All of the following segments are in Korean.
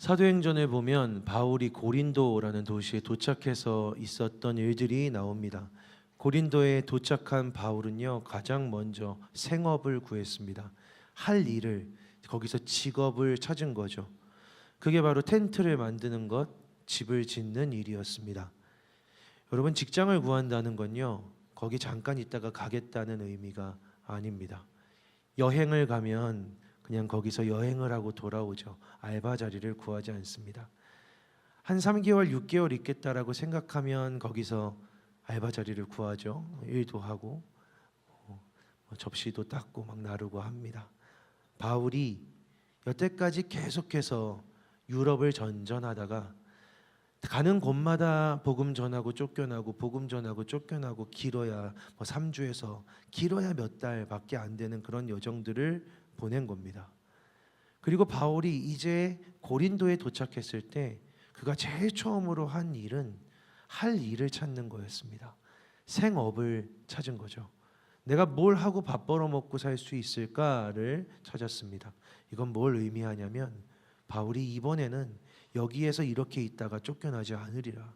사도행전에 보면 바울이 고린도라는 도시에 도착해서 있었던 일들이 나옵니다. 고린도에 도착한 바울은요, 가장 먼저 생업을 구했습니다. 할 일을, 거기서 직업을 찾은 거죠. 그게 바로 텐트를 만드는 것, 집을 짓는 일이었습니다. 여러분, 직장을 구한다는 건요, 거기 잠깐 있다가 가겠다는 의미가 아닙니다. 여행을 가면 그냥 거기서 여행을 하고 돌아오죠. 알바 자리를 구하지 않습니다. 한 3개월, 6개월 있겠다라고 생각하면 거기서 알바 자리를 구하죠. 일도 하고 접시도 닦고 막 나르고 합니다. 바울이 여태까지 계속해서 유럽을 전전하다가 가는 곳마다 복음 전하고 쫓겨나고 복음 전하고 쫓겨나고 길어야 3주에서 길어야 몇 달밖에 안 되는 그런 여정들을 보낸 겁니다. 그리고 바울이 이제 고린도에 도착했을 때 그가 제일 처음으로 한 일은 할 일을 찾는 거였습니다. 생업을 찾은 거죠. 내가 뭘 하고 밥 벌어먹고 살 수 있을까를 찾았습니다. 이건 뭘 의미하냐면 바울이 이번에는 여기에서 이렇게 있다가 쫓겨나지 않으리라.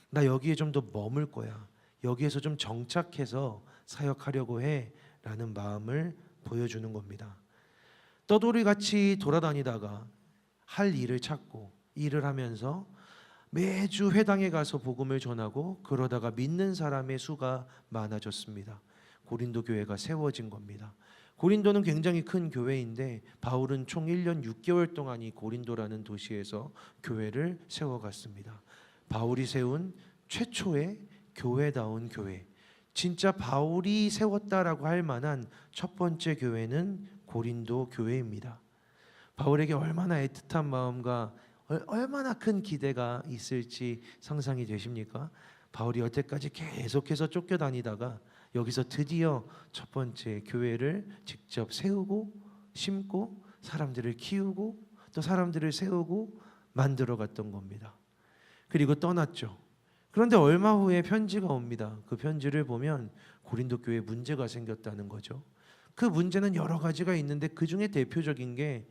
나 여기에 좀 더 머물 거야. 여기에서 좀 정착해서 사역하려고 해 라는 마음을 보여주는 겁니다. 떠돌이같이 돌아다니다가 할 일을 찾고 일을 하면서 매주 회당에 가서 복음을 전하고 그러다가 믿는 사람의 수가 많아졌습니다. 고린도 교회가 세워진 겁니다. 고린도는 굉장히 큰 교회인데 바울은 총 1년 6개월 동안 이 고린도라는 도시에서 교회를 세워갔습니다. 바울이 세운 최초의 교회다운 교회, 진짜 바울이 세웠다라고 할 만한 첫 번째 교회는 고린도 교회입니다. 바울에게 얼마나 애틋한 마음과 얼마나 큰 기대가 있을지 상상이 되십니까? 바울이 여태까지 계속해서 쫓겨다니다가 여기서 드디어 첫 번째 교회를 직접 세우고 심고 사람들을 키우고 또 사람들을 세우고 만들어 갔던 겁니다. 그리고 떠났죠. 그런데 얼마 후에 편지가 옵니다. 그 편지를 보면 고린도 교회에 문제가 생겼다는 거죠. 그 문제는 여러 가지가 있는데 그 중에 대표적인 게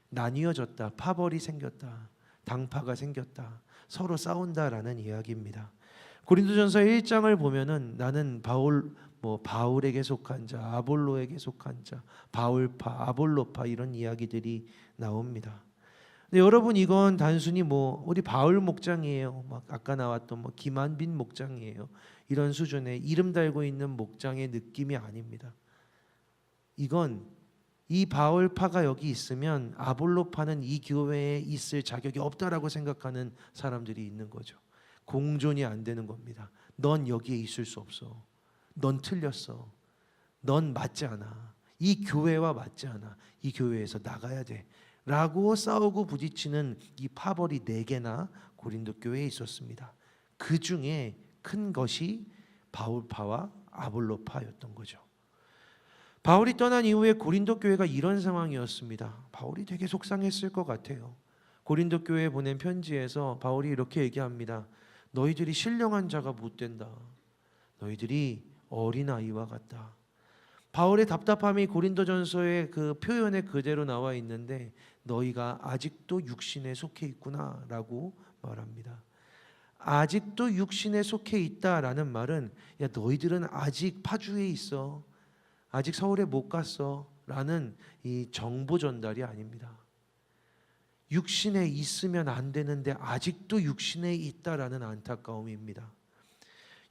나뉘어졌다, 파벌이 생겼다, 당파가 생겼다, 서로 싸운다라는 이야기입니다. 고린도전서 1장을 보면은 나는 바울에게 속한 자, 아볼로에게 속한 자, 바울파, 아볼로파 이런 이야기들이 나옵니다. 근데 여러분, 이건 단순히 우리 바울 목장이에요, 막 아까 나왔던 김한빈 목장이에요, 이런 수준의 이름 달고 있는 목장의 느낌이 아닙니다. 이건 이 바울파가 여기 있으면 아볼로파는 이 교회에 있을 자격이 없다라고 생각하는 사람들이 있는 거죠. 공존이 안 되는 겁니다. 넌 여기에 있을 수 없어. 넌 틀렸어. 넌 맞지 않아. 이 교회와 맞지 않아. 이 교회에서 나가야 돼 라고 싸우고 부딪히는 이 파벌이 4개나 고린도 교회에 있었습니다. 그 중에 큰 것이 바울파와 아볼로파였던 거죠. 바울이 떠난 이후에 고린도 교회가 이런 상황이었습니다. 바울이 되게 속상했을 것 같아요. 고린도 교회에 보낸 편지에서 바울이 이렇게 얘기합니다. 너희들이 신령한 자가 못 된다. 너희들이 어린아이와 같다. 바울의 답답함이 고린도전서의 그 표현에 그대로 나와 있는데 너희가 아직도 육신에 속해 있구나 라고 말합니다. 아직도 육신에 속해 있다라는 말은 야, 너희들은 아직 파주에 있어, 아직 서울에 못 갔어 라는 이 정보 전달이 아닙니다. 육신에 있으면 안 되는데 아직도 육신에 있다라는 안타까움입니다.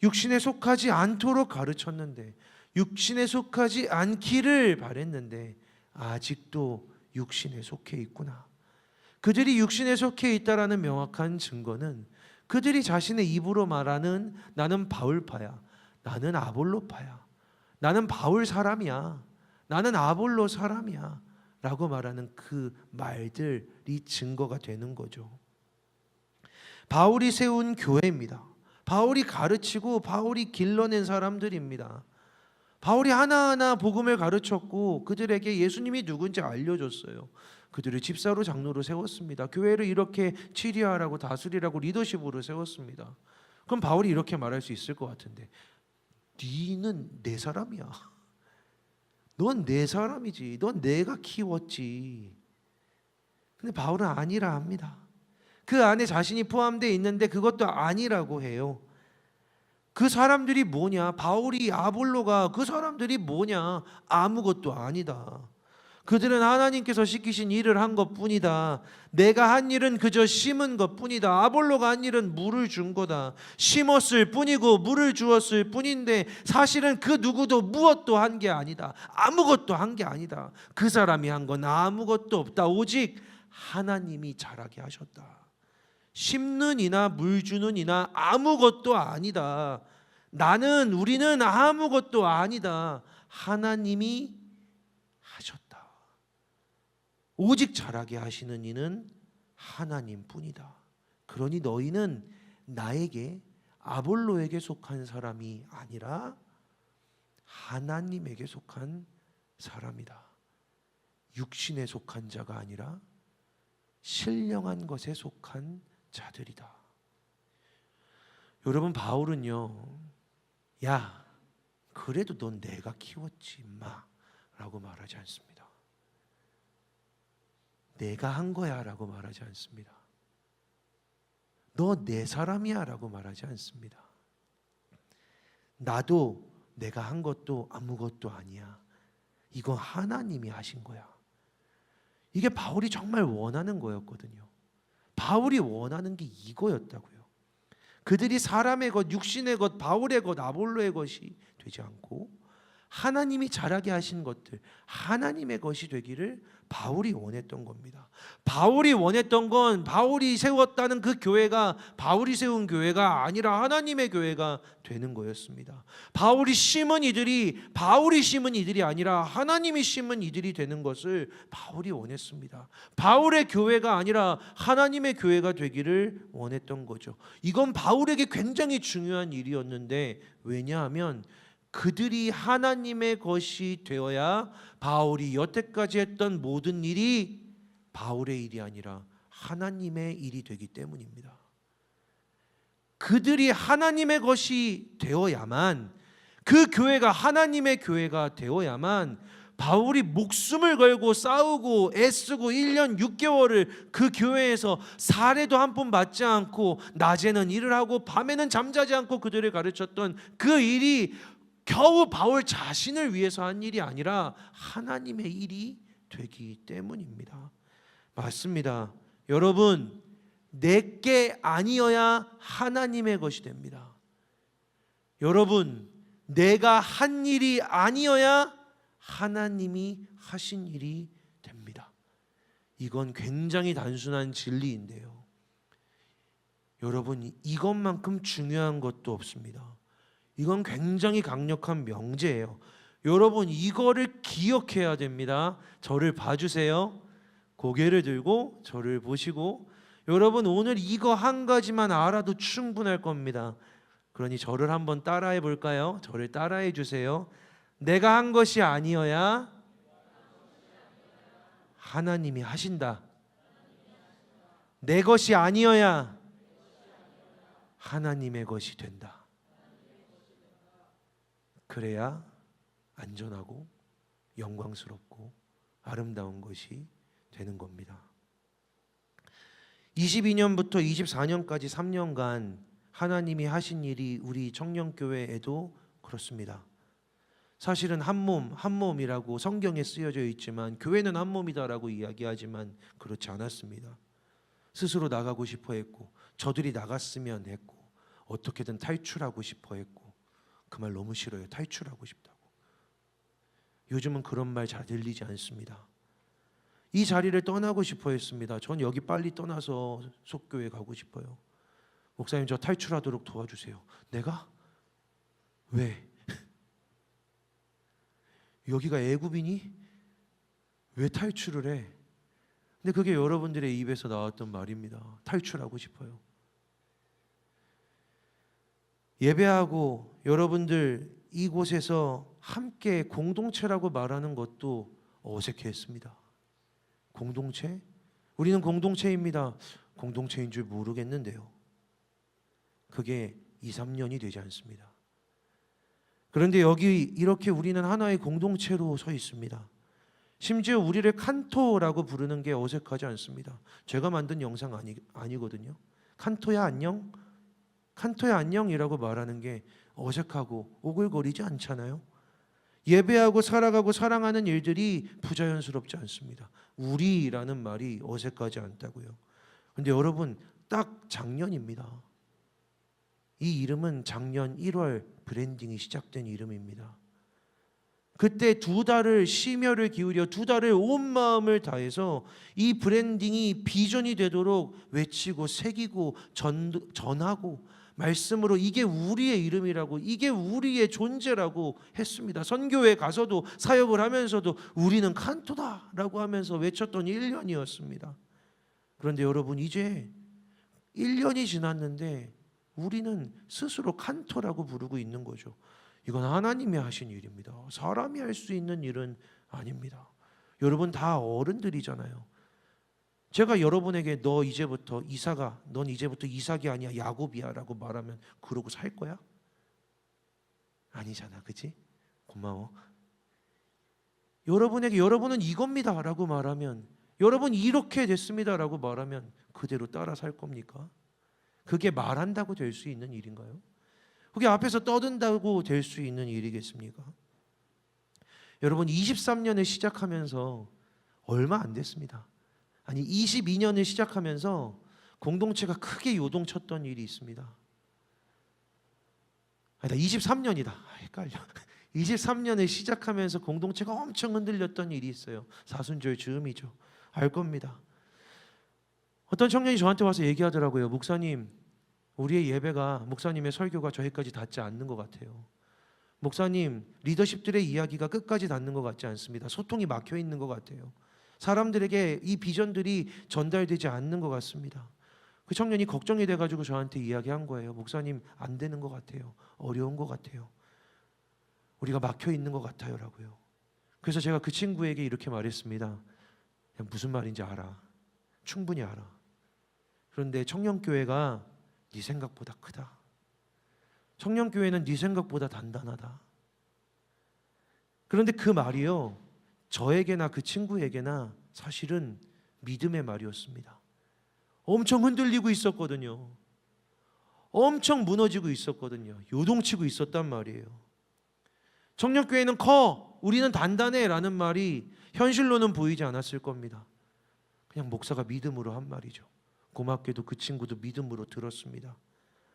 육신에 속하지 않도록 가르쳤는데, 육신에 속하지 않기를 바랬는데 아직도 육신에 속해 있구나. 그들이 육신에 속해 있다라는 명확한 증거는 그들이 자신의 입으로 말하는 나는 바울파야, 나는 아볼로파야, 나는 바울 사람이야, 나는 아볼로 사람이야 라고 말하는 그 말들이 증거가 되는 거죠. 바울이 세운 교회입니다. 바울이 가르치고 바울이 길러낸 사람들입니다. 바울이 하나하나 복음을 가르쳤고 그들에게 예수님이 누군지 알려줬어요. 그들을 집사로 장로로 세웠습니다. 교회를 이렇게 치리하라고 다스리라고 리더십으로 세웠습니다. 그럼 바울이 이렇게 말할 수 있을 것 같은데, 너는 내 사람이야. 넌 내 사람이지. 넌 내가 키웠지. 근데 바울은 아니라 합니다. 그 안에 자신이 포함되어 있는데 그것도 아니라고 해요. 그 사람들이 뭐냐? 바울이, 아볼로가, 그 사람들이 뭐냐? 아무것도 아니다. 그들은 하나님께서 시키신 일을 한 것뿐이다. 내가 한 일은 그저 심은 것뿐이다. 아볼로가 한 일은 물을 준 거다. 심었을 뿐이고 물을 주었을 뿐인데 사실은 그 누구도 무엇도 한 게 아니다. 아무것도 한 게 아니다. 그 사람이 한 건 아무것도 없다. 오직 하나님이 자라게 하셨다. 심는 이나 물 주는 이나 아무것도 아니다. 우리는 아무것도 아니다. 하나님이 하셨다. 오직 자라게 하시는 이는 하나님뿐이다. 그러니 너희는 나에게, 아볼로에게 속한 사람이 아니라 하나님에게 속한 사람이다. 육신에 속한 자가 아니라 신령한 것에 속한 자들이다. 여러분, 바울은요, 야, 그래도 넌 내가 키웠지 임마 라고 말하지 않습니다. 내가 한 거야 라고 말하지 않습니다. 너 내 사람이야 라고 말하지 않습니다. 나도 내가 한 것도 아무것도 아니야. 이건 하나님이 하신 거야. 이게 바울이 정말 원하는 거였거든요. 바울이 원하는 게 이거였다고요. 그들이 사람의 것, 육신의 것, 바울의 것, 아볼로의 것이 되지 않고 하나님이 자라게 하신 것들, 하나님의 것이 되기를 바울이 원했던 겁니다. 바울이 원했던 건 바울이 세웠다는 그 교회가 바울이 세운 교회가 아니라 하나님의 교회가 되는 거였습니다. 바울이 심은 이들이 바울이 심은 이들이 아니라 하나님이 심은 이들이 되는 것을 바울이 원했습니다. 바울의 교회가 아니라 하나님의 교회가 되기를 원했던 거죠. 이건 바울에게 굉장히 중요한 일이었는데, 왜냐하면 그들이 하나님의 것이 되어야 바울이 여태까지 했던 모든 일이 바울의 일이 아니라 하나님의 일이 되기 때문입니다. 그들이 하나님의 것이 되어야만, 그 교회가 하나님의 교회가 되어야만 바울이 목숨을 걸고 싸우고 애쓰고 1년 6개월을 그 교회에서 사례도 한 번 맞지 않고 낮에는 일을 하고 밤에는 잠자지 않고 그들을 가르쳤던 그 일이 겨우 바울 자신을 위해서 한 일이 아니라 하나님의 일이 되기 때문입니다. 맞습니다. 여러분, 내게 아니어야 하나님의 것이 됩니다. 여러분, 내가 한 일이 아니어야 하나님이 하신 일이 됩니다. 이건 굉장히 단순한 진리인데요. 여러분, 이것만큼 중요한 것도 없습니다. 이건 굉장히 강력한 명제예요. 여러분, 이거를 기억해야 됩니다. 저를 봐주세요. 고개를 들고 저를 보시고, 여러분, 오늘 이거 한 가지만 알아도 충분할 겁니다. 그러니 저를 한번 따라해 볼까요? 저를 따라해 주세요. 내가 한 것이 아니어야 하나님이 하신다. 내 것이 아니어야 하나님의 것이 된다. 그래야 안전하고 영광스럽고 아름다운 것이 되는 겁니다. 22년부터 24년까지 3년간 하나님이 하신 일이 우리 청년교회에도 그렇습니다. 사실은 한 몸이라고 성경에 쓰여져 있지만 교회는 한 몸이다라고 이야기하지만 그렇지 않았습니다. 스스로 나가고 싶어 했고, 저들이 나갔으면 했고, 어떻게든 탈출하고 싶어 했고, 그 말 너무 싫어요. 탈출하고 싶다고. 요즘은 그런 말 잘 들리지 않습니다. 이 자리를 떠나고 싶어 했습니다. 전 여기 빨리 떠나서 속교회 가고 싶어요. 목사님, 저 탈출하도록 도와주세요. 내가? 왜? 여기가 애굽이니? 왜 탈출을 해? 근데 그게 여러분들의 입에서 나왔던 말입니다. 탈출하고 싶어요. 예배하고 여러분들 이곳에서 함께 공동체라고 말하는 것도 어색해했습니다. 공동체? 우리는 공동체입니다. 공동체인 줄 모르겠는데요. 그게 2, 3년이 되지 않습니다. 그런데 여기 이렇게 우리는 하나의 공동체로 서 있습니다. 심지어 우리를 칸토라고 부르는 게 어색하지 않습니다. 제가 만든 영상 아니거든요. 칸토야 안녕? 칸토야 안녕이라고 말하는 게 어색하고 오글거리지 않잖아요. 예배하고 살아가고 사랑하는 일들이 부자연스럽지 않습니다. 우리라는 말이 어색하지 않다고요. 근데 여러분, 딱 작년입니다. 이 이름은 작년 1월 브랜딩이 시작된 이름입니다. 그때 2달을 심혈을 기울여 2달을 온 마음을 다해서 이 브랜딩이 비전이 되도록 외치고 새기고 전하고 말씀으로 이게 우리의 이름이라고, 이게 우리의 존재라고 했습니다. 선교회 가서도 사역을 하면서도 우리는 칸토다라고 하면서 외쳤던 1년이었습니다. 그런데 여러분, 이제 1년이 지났는데 우리는 스스로 칸토라고 부르고 있는 거죠. 이건 하나님이 하신 일입니다. 사람이 할 수 있는 일은 아닙니다. 여러분 다 어른들이잖아요. 제가 여러분에게 넌 이제부터 이삭이 아니야 야곱이야 라고 말하면 그러고 살 거야? 아니잖아, 그치? 고마워. 여러분에게 여러분은 이겁니다 라고 말하면, 여러분 이렇게 됐습니다 라고 말하면 그대로 따라 살 겁니까? 그게 말한다고 될 수 있는 일인가요? 그게 앞에서 떠든다고 될 수 있는 일이겠습니까? 여러분 23년을 시작하면서 얼마 안 됐습니다. 아니 22년을 시작하면서 공동체가 크게 요동쳤던 일이 있습니다. 아니다, 23년이다. 헷갈려. 23년을 시작하면서 공동체가 엄청 흔들렸던 일이 있어요. 사순절 즈음이죠. 알 겁니다. 어떤 청년이 저한테 와서 얘기하더라고요. 목사님, 우리의 예배가, 목사님의 설교가 저희까지 닿지 않는 것 같아요. 목사님, 리더십들의 이야기가 끝까지 닿는 것 같지 않습니다. 소통이 막혀 있는 것 같아요. 사람들에게 이 비전들이 전달되지 않는 것 같습니다. 그 청년이 걱정이 돼가지고 저한테 이야기한 거예요. 목사님, 안 되는 것 같아요. 어려운 것 같아요. 우리가 막혀 있는 것 같아요 라고요. 그래서 제가 그 친구에게 이렇게 말했습니다. 그냥 무슨 말인지 알아. 충분히 알아. 그런데 청년교회가 네 생각보다 크다. 청년교회는 네 생각보다 단단하다. 그런데 그 말이요, 저에게나 그 친구에게나 사실은 믿음의 말이었습니다. 엄청 흔들리고 있었거든요. 엄청 무너지고 있었거든요. 요동치고 있었단 말이에요. 청년교회는 커, 우리는 단단해 라는 말이 현실로는 보이지 않았을 겁니다. 그냥 목사가 믿음으로 한 말이죠. 고맙게도 그 친구도 믿음으로 들었습니다.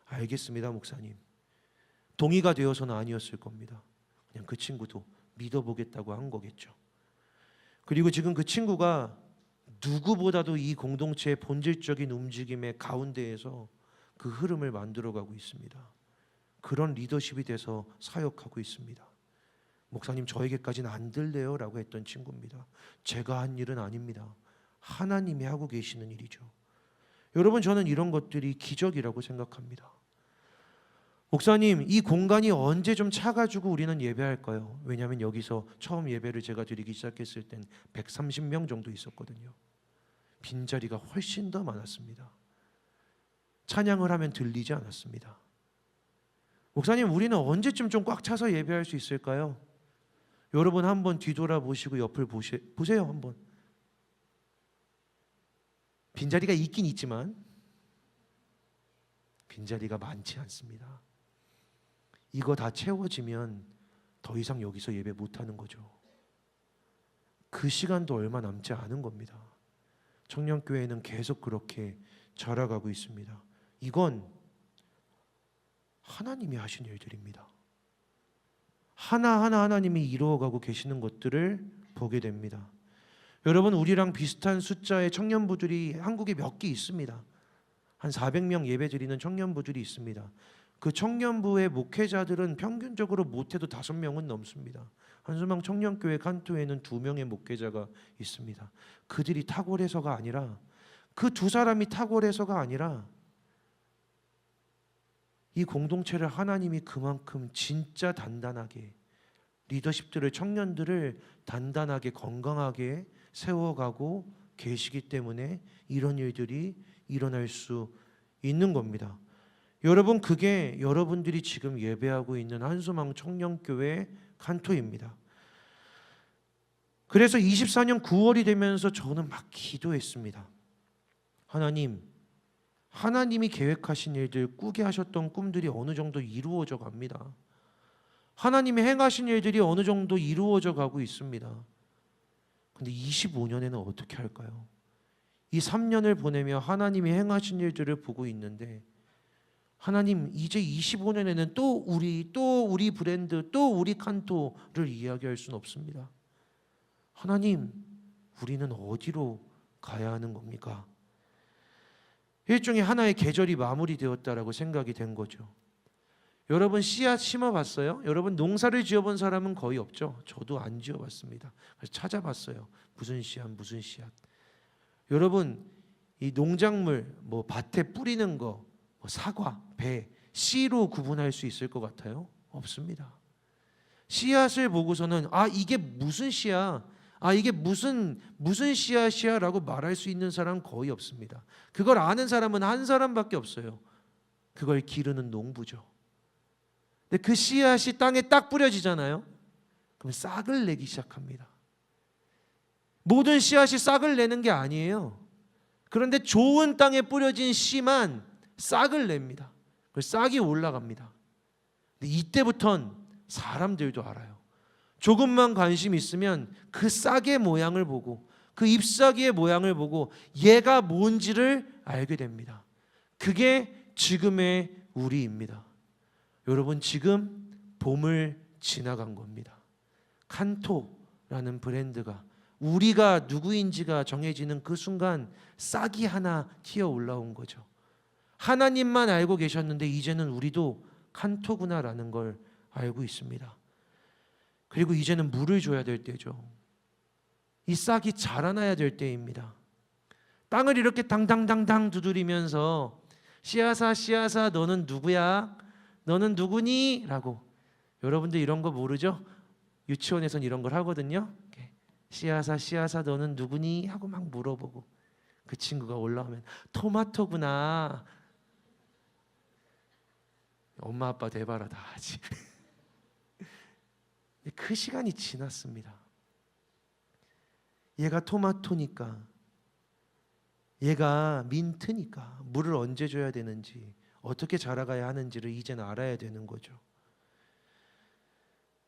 알겠습니다, 목사님. 동의가 되어서는 아니었을 겁니다. 그냥 그 친구도 믿어보겠다고 한 거겠죠. 그리고 지금 그 친구가 누구보다도 이 공동체의 본질적인 움직임의 가운데에서 그 흐름을 만들어가고 있습니다. 그런 리더십이 돼서 사역하고 있습니다. 목사님, 저에게까지는 안 들려요 라고 했던 친구입니다. 제가 한 일은 아닙니다. 하나님이 하고 계시는 일이죠. 여러분, 저는 이런 것들이 기적이라고 생각합니다. 목사님, 이 공간이 언제 좀 차가지고 우리는 예배할까요? 왜냐하면 여기서 처음 예배를 제가 드리기 시작했을 땐 130명 정도 있었거든요. 빈자리가 훨씬 더 많았습니다. 찬양을 하면 들리지 않았습니다. 목사님, 우리는 언제쯤 좀 꽉 차서 예배할 수 있을까요? 여러분 한번 뒤돌아보시고 옆을 보세요. 한번. 빈자리가 있긴 있지만 빈자리가 많지 않습니다. 이거 다 채워지면 더 이상 여기서 예배 못하는 거죠. 그 시간도 얼마 남지 않은 겁니다. 청년교회는 계속 그렇게 자라가고 있습니다. 이건 하나님이 하신 일들입니다. 하나하나 하나님이 이루어가고 계시는 것들을 보게 됩니다. 여러분, 우리랑 비슷한 숫자의 청년부들이 한국에 몇 개 있습니다. 한 400명 예배드리는 청년부들이 있습니다. 그 청년부의 목회자들은 평균적으로 못해도 5명은 넘습니다. 한수망 청년교회 칸토에는 2명의 목회자가 있습니다. 그들이 탁월해서가 아니라, 그 2사람이 탁월해서가 아니라 이 공동체를 하나님이 그만큼 진짜 단단하게, 리더십들을, 청년들을 단단하게 건강하게 세워가고 계시기 때문에 이런 일들이 일어날 수 있는 겁니다. 여러분, 그게 여러분들이 지금 예배하고 있는 한수망 청년교회 칸토입니다. 그래서 24년 9월이 되면서 저는 막 기도했습니다. 하나님이 계획하신 일들, 꾸게 하셨던 꿈들이 어느 정도 이루어져 갑니다. 하나님이 행하신 일들이 어느 정도 이루어져 가고 있습니다. 근데 25년에는 어떻게 할까요? 이 3년을 보내며 하나님이 행하신 일들을 보고 있는데, 하나님 이제 25년에는 또 우리 브랜드, 또 우리 칸토를 이야기할 수는 없습니다. 하나님, 우리는 어디로 가야 하는 겁니까? 일종의 하나의 계절이 마무리되었다라고 생각이 된 거죠. 여러분 씨앗 심어봤어요? 여러분 농사를 지어본 사람은 거의 없죠. 저도 안 지어봤습니다. 그래서 찾아봤어요. 무슨 씨앗. 여러분 이 농작물 뭐 밭에 뿌리는 거, 뭐 사과, 배, 씨로 구분할 수 있을 것 같아요? 없습니다. 씨앗을 보고서는 이게 무슨 씨야? 이게 무슨 씨앗이야? 라고 말할 수 있는 사람 거의 없습니다. 그걸 아는 사람은 한 사람밖에 없어요. 그걸 기르는 농부죠. 근데 그 씨앗이 땅에 딱 뿌려지잖아요. 그럼 싹을 내기 시작합니다. 모든 씨앗이 싹을 내는 게 아니에요. 그런데 좋은 땅에 뿌려진 씨만 싹을 냅니다. 그 싹이 올라갑니다. 근데 이때부턴 사람들도 알아요. 조금만 관심 있으면 그 싹의 모양을 보고, 그 잎사귀의 모양을 보고 얘가 뭔지를 알게 됩니다. 그게 지금의 우리입니다. 여러분 지금 봄을 지나간 겁니다. 칸토라는 브랜드가 우리가 누구인지가 정해지는 그 순간 싹이 하나 튀어 올라온 거죠. 하나님만 알고 계셨는데 이제는 우리도 칸토구나라는 걸 알고 있습니다. 그리고 이제는 물을 줘야 될 때죠. 이 싹이 자라나야 될 때입니다. 땅을 이렇게 당당당당 두드리면서 씨앗아 너는 누구야? 너는 누구니? 라고. 여러분들 이런 거 모르죠? 유치원에선 이런 걸 하거든요. 씨앗아 너는 누구니? 하고 막 물어보고 그 친구가 올라오면 토마토구나. 엄마 아빠 대봐라 다 하지. 그 시간이 지났습니다. 얘가 토마토니까, 얘가 민트니까 물을 언제 줘야 되는지, 어떻게 자라가야 하는지를 이제는 알아야 되는 거죠.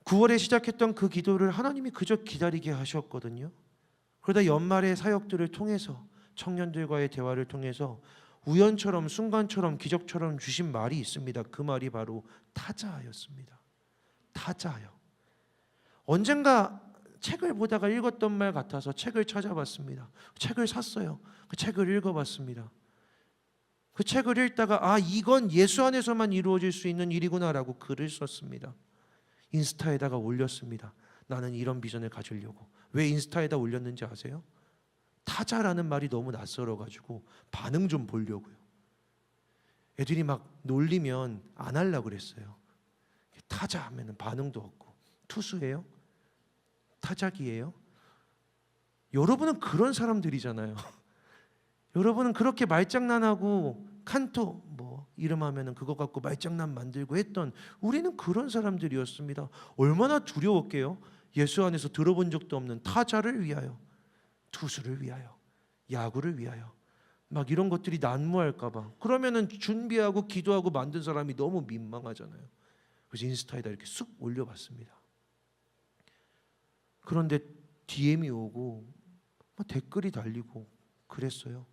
9월에 시작했던 그 기도를 하나님이 그저 기다리게 하셨거든요. 그러다 연말의 사역들을 통해서, 청년들과의 대화를 통해서 우연처럼, 순간처럼, 기적처럼 주신 말이 있습니다. 그 말이 바로 타자였습니다. 타자요. 언젠가 책을 보다가 읽었던 말 같아서 책을 찾아봤습니다. 책을 샀어요. 그 책을 읽어봤습니다. 그 책을 읽다가 이건 예수 안에서만 이루어질 수 있는 일이구나라고 글을 썼습니다. 인스타에다가 올렸습니다. 나는 이런 비전을 가지려고. 왜 인스타에다 올렸는지 아세요? 타자라는 말이 너무 낯설어가지고 반응 좀 보려고요. 애들이 막 놀리면 안 하려고 그랬어요. 타자 하면 반응도 없고. 투수예요? 타자기예요? 여러분은 그런 사람들이잖아요. 여러분은 그렇게 말장난하고 칸토 뭐 이름하면은 그거 갖고 말장난 만들고 했던, 우리는 그런 사람들이었습니다. 얼마나 두려웠게요. 예수 안에서 들어본 적도 없는 타자를 위하여, 투수를 위하여, 야구를 위하여 막 이런 것들이 난무할까 봐. 그러면은 준비하고 기도하고 만든 사람이 너무 민망하잖아요. 그래서 인스타에다 이렇게 쑥 올려봤습니다. 그런데 DM이 오고 댓글이 달리고 그랬어요.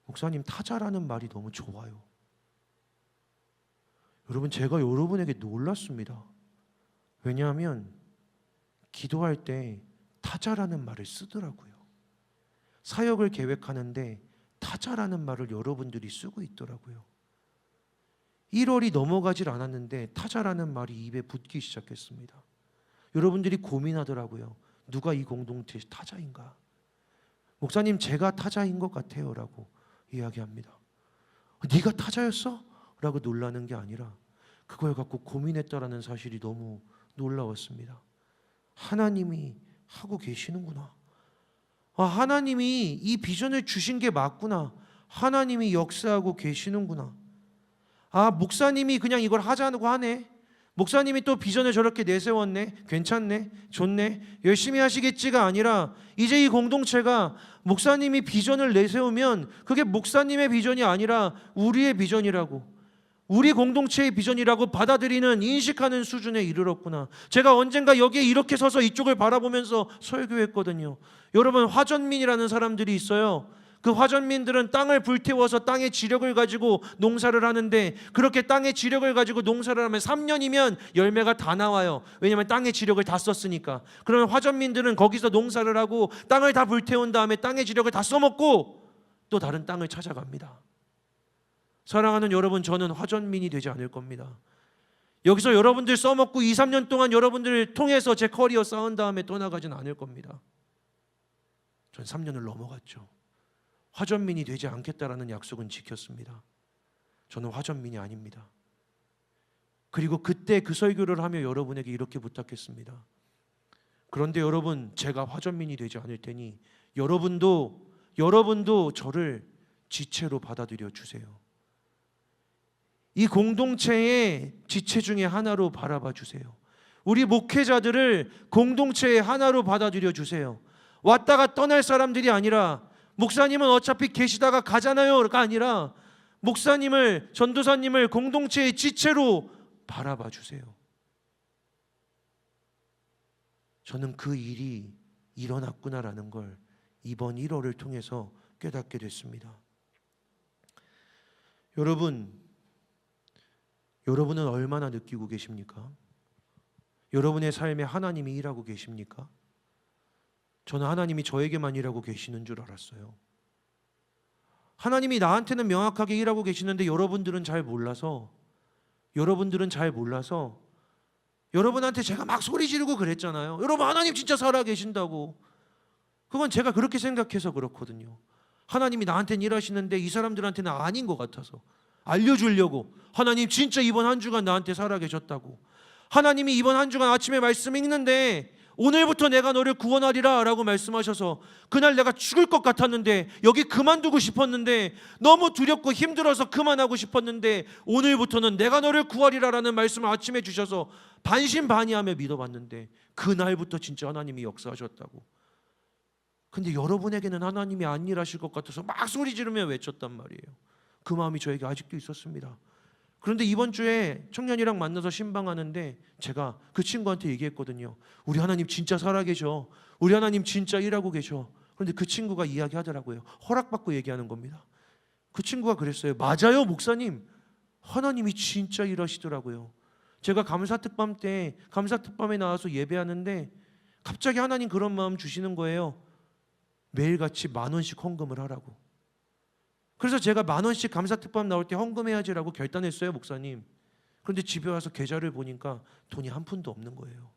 목사님, 타자라는 말이 너무 좋아요. 여러분, 제가 여러분에게 놀랐습니다. 왜냐하면 기도할 때 타자라는 말을 쓰더라고요. 사역을 계획하는데 타자라는 말을 여러분들이 쓰고 있더라고요. 1월이 넘어가질 않았는데 타자라는 말이 입에 붙기 시작했습니다. 여러분들이 고민하더라고요. 누가 이 공동체의 타자인가? 목사님, 제가 타자인 것 같아요 라고 이야기합니다. 네가 타자였어? 라고 놀라는 게 아니라 그걸 갖고 고민했다라는 사실이 너무 놀라웠습니다. 하나님이 하고 계시는구나. 하나님이 이 비전을 주신 게 맞구나. 하나님이 역사하고 계시는구나. 목사님이 그냥 이걸 하자고 하네. 목사님이 또 비전을 저렇게 내세웠네, 괜찮네, 좋네, 열심히 하시겠지가 아니라 이제 이 공동체가 목사님이 비전을 내세우면 그게 목사님의 비전이 아니라 우리의 비전이라고, 우리 공동체의 비전이라고 받아들이는, 인식하는 수준에 이르렀구나. 제가 언젠가 여기에 이렇게 서서 이쪽을 바라보면서 설교했거든요. 여러분, 화전민이라는 사람들이 있어요. 그 화전민들은 땅을 불태워서 땅의 지력을 가지고 농사를 하는데, 그렇게 땅의 지력을 가지고 농사를 하면 3년이면 열매가 다 나와요. 왜냐하면 땅의 지력을 다 썼으니까. 그러면 화전민들은 거기서 농사를 하고 땅을 다 불태운 다음에 땅의 지력을 다 써먹고 또 다른 땅을 찾아갑니다. 사랑하는 여러분, 저는 화전민이 되지 않을 겁니다. 여기서 여러분들 써먹고 2, 3년 동안 여러분들을 통해서 제 커리어 쌓은 다음에 떠나가진 않을 겁니다. 전 3년을 넘어갔죠. 화전민이 되지 않겠다라는 약속은 지켰습니다. 저는 화전민이 아닙니다. 그리고 그때 그 설교를 하며 여러분에게 이렇게 부탁했습니다. 그런데 여러분, 제가 화전민이 되지 않을 테니 여러분도 저를 지체로 받아들여 주세요. 이 공동체의 지체 중에 하나로 바라봐 주세요. 우리 목회자들을 공동체의 하나로 받아들여 주세요. 왔다가 떠날 사람들이 아니라, 목사님은 어차피 계시다가 가잖아요가 아니라, 목사님을, 전도사님을 공동체의 지체로 바라봐 주세요. 저는 그 일이 일어났구나라는 걸 이번 1월을 통해서 깨닫게 됐습니다. 여러분은 얼마나 느끼고 계십니까? 여러분의 삶에 하나님이 일하고 계십니까? 저는 하나님이 저에게만 일하고 계시는 줄 알았어요. 하나님이 나한테는 명확하게 일하고 계시는데 여러분들은 잘 몰라서 여러분한테 제가 막 소리 지르고 그랬잖아요. 여러분, 하나님 진짜 살아 계신다고. 그건 제가 그렇게 생각해서 그렇거든요. 하나님이 나한테는 일하시는데 이 사람들한테는 아닌 것 같아서 알려주려고, 하나님 진짜 이번 한 주간 나한테 살아 계셨다고, 하나님이 이번 한 주간 아침에 말씀 읽는데 오늘부터 내가 너를 구원하리라 라고 말씀하셔서, 그날 내가 죽을 것 같았는데, 여기 그만두고 싶었는데, 너무 두렵고 힘들어서 그만하고 싶었는데, 오늘부터는 내가 너를 구하리라 라는 말씀을 아침에 주셔서 반신반의하며 믿어봤는데, 그날부터 진짜 하나님이 역사하셨다고. 근데 여러분에게는 하나님이 안 일하실 것 같아서 막 소리 지르며 외쳤단 말이에요. 그 마음이 저에게 아직도 있었습니다. 그런데 이번 주에 청년이랑 만나서 신방하는데 제가 그 친구한테 얘기했거든요. 우리 하나님 진짜 살아계셔. 우리 하나님 진짜 일하고 계셔. 그런데 그 친구가 이야기하더라고요. 허락받고 얘기하는 겁니다. 그 친구가 그랬어요. 맞아요, 목사님. 하나님이 진짜 일하시더라고요. 제가 감사특밤에 나와서 예배하는데 갑자기 하나님 그런 마음 주시는 거예요. 매일같이 10,000원씩 헌금을 하라고. 그래서 제가 10,000원씩 감사특밤 나올 때 헌금해야지라고 결단했어요, 목사님. 그런데 집에 와서 계좌를 보니까 돈이 한 푼도 없는 거예요.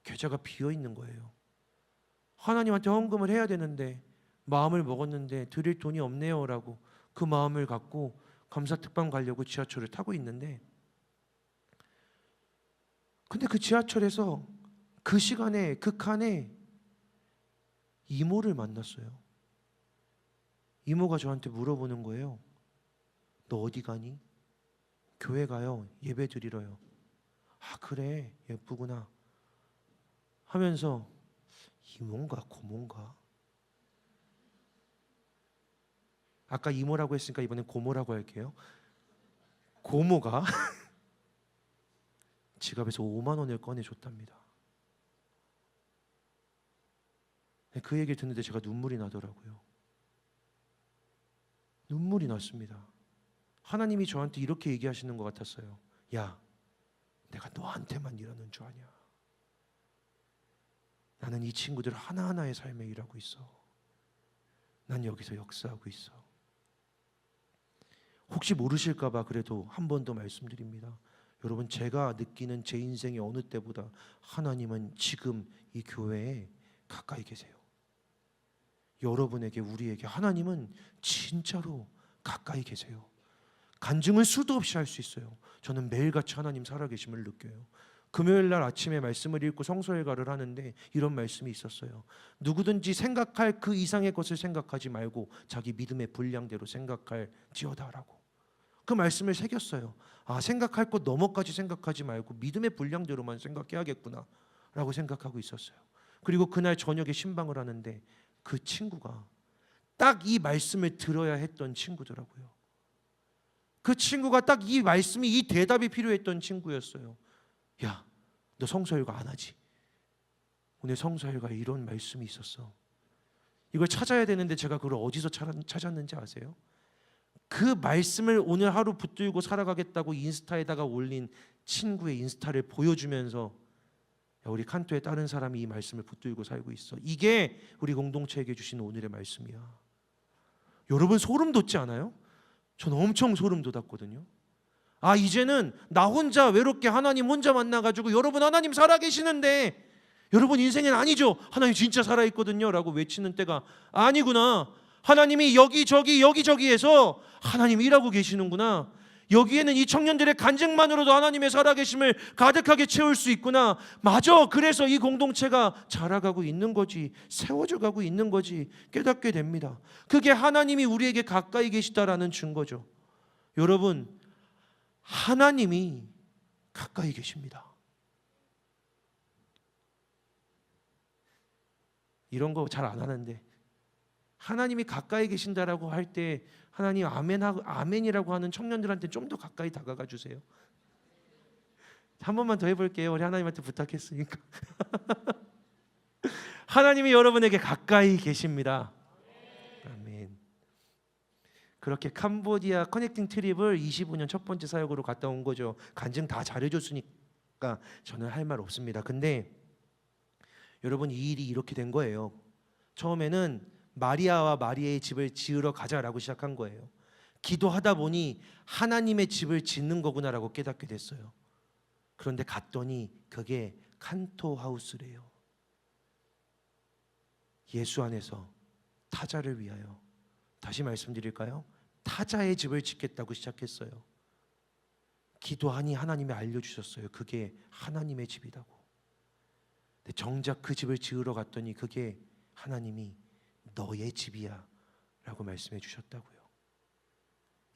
계좌가 비어 있는 거예요. 하나님한테 헌금을 해야 되는데 마음을 먹었는데 드릴 돈이 없네요 라고 그 마음을 갖고 감사특밤 가려고 지하철을 타고 있는데, 근데 그 지하철에서 그 시간에 그 칸에 이모를 만났어요. 이모가 저한테 물어보는 거예요. 너 어디 가니? 교회 가요. 예배 드리러요. 아, 그래, 예쁘구나 하면서, 이모인가 고모인가? 아까 이모라고 했으니까 이번엔 고모라고 할게요. 고모가 지갑에서 5만 원을 꺼내줬답니다. 그 얘기를 듣는데 제가 눈물이 나더라고요. 눈물이 났습니다. 하나님이 저한테 이렇게 얘기하시는 것 같았어요. 야, 내가 너한테만 일하는 줄 아냐? 나는 이 친구들 하나하나의 삶에 일하고 있어. 난 여기서 역사하고 있어. 혹시 모르실까 봐 그래도 한 번 더 말씀드립니다. 여러분, 제가 느끼는 제 인생의 어느 때보다 하나님은 지금 이 교회에 가까이 계세요. 여러분에게, 우리에게 하나님은 진짜로 가까이 계세요. 간증을 수도 없이 할 수 있어요. 저는 매일같이 하나님 살아계심을 느껴요. 금요일 날 아침에 말씀을 읽고 성서일가를 하는데 이런 말씀이 있었어요. 누구든지 생각할 그 이상의 것을 생각하지 말고 자기 믿음의 분량대로 생각할지어다라고. 그 말씀을 새겼어요. 아, 생각할 것 너머까지 생각하지 말고 믿음의 분량대로만 생각해야겠구나 라고 생각하고 있었어요. 그리고 그날 저녁에 신방을 하는데 그 친구가 딱 이 말씀을 들어야 했던 친구더라고요. 그 친구가 딱 이 말씀이, 이 대답이 필요했던 친구였어요. 야, 너 성서일과 안 하지? 오늘 성서일과에 이런 말씀이 있었어. 이걸 찾아야 되는데 제가 그걸 어디서 찾았는지 아세요? 그 말씀을 오늘 하루 붙들고 살아가겠다고 인스타에다가 올린 친구의 인스타를 보여주면서, 야, 우리 칸토의 다른 사람이 이 말씀을 붙들고 살고 있어. 이게 우리 공동체에게 주신 오늘의 말씀이야. 여러분 소름 돋지 않아요? 전 엄청 소름 돋았거든요. 아, 이제는 나 혼자 외롭게 하나님 혼자 만나가지고 여러분 하나님 살아계시는데 여러분 인생엔 아니죠. 하나님 진짜 살아있거든요 라고 외치는 때가 아니구나. 하나님이 여기저기에서 하나님 일하고 계시는구나. 여기에는 이 청년들의 간증만으로도 하나님의 살아계심을 가득하게 채울 수 있구나. 맞아. 그래서 이 공동체가 자라가고 있는 거지, 세워져 가고 있는 거지 깨닫게 됩니다. 그게 하나님이 우리에게 가까이 계시다라는 증거죠. 여러분, 하나님이 가까이 계십니다. 이런 거 잘 안 하는데 하나님이 가까이 계신다라고 할 때 하나님 아멘이라고 하는 청년들한테 좀 더 가까이 다가가 주세요. 한 번만 더 해볼게요. 우리 하나님한테 부탁했으니까. 하나님이 여러분에게 가까이 계십니다. 아멘. 그렇게 캄보디아 커넥팅 트립을 25년 첫 번째 사역으로 갔다 온 거죠. 간증 다 잘해줬으니까 저는 할 말 없습니다. 근데 여러분, 이 일이 이렇게 된 거예요. 처음에는 마리아와 마리아의 집을 지으러 가자라고 시작한 거예요. 기도하다 보니 하나님의 집을 짓는 거구나라고 깨닫게 됐어요. 그런데 갔더니 그게 칸토 하우스래요. 예수 안에서 타자를 위하여, 다시 말씀드릴까요? 타자의 집을 짓겠다고 시작했어요. 기도하니 하나님이 알려주셨어요. 그게 하나님의 집이라고. 근데 정작 그 집을 지으러 갔더니 그게 하나님이 너의 집이야 라고 말씀해 주셨다고요.